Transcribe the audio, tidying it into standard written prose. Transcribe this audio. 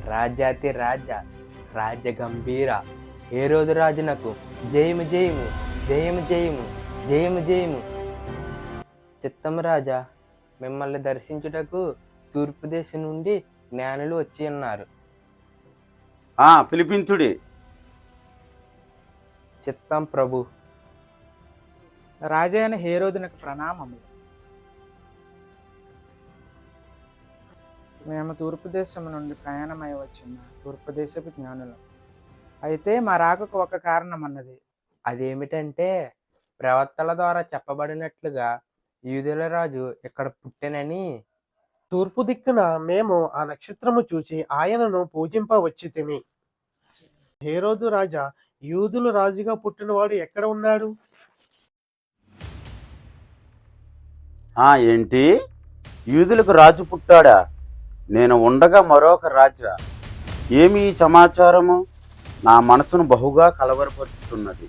రాజాతి రాజా రాజగంభీర హేరోదు రాజునకు జయము జయము జయము జయము జయము జయము. చిత్తం రాజా, మిమ్మల్ని దర్శించుటకు తూర్పు దేశం నుండి జ్ఞానులు వచ్చి ఉన్నారు. పిలిపించుడి. చిత్తం ప్రభు. రాజైన హేరోదునకు ప్రణామములు. మేము తూర్పు దేశం నుండి ప్రయాణమై వచ్చిన తూర్పు దేశపు జ్ఞానులం. అయితే మా రాకకు ఒక కారణం అన్నది. అదేమిటంటే, ప్రవక్తల ద్వారా చెప్పబడినట్లుగా యూదుల రాజు ఇక్కడ పుట్టెనని. తూర్పు దిక్కున మేము ఆ నక్షత్రము చూచి ఆయనను పూజింపవచ్చితిమి. హేరోదు రాజా, యూదులు రాజుగా పుట్టినవాడు ఎక్కడ ఉన్నాడు? ఏంటి, యూదులకు రాజు పుట్టాడా? నేను ఉండగా మరొక రాజా? ఏమి ఈ సమాచారము నా మనసును బహుగా కలవరపరుచుతున్నది.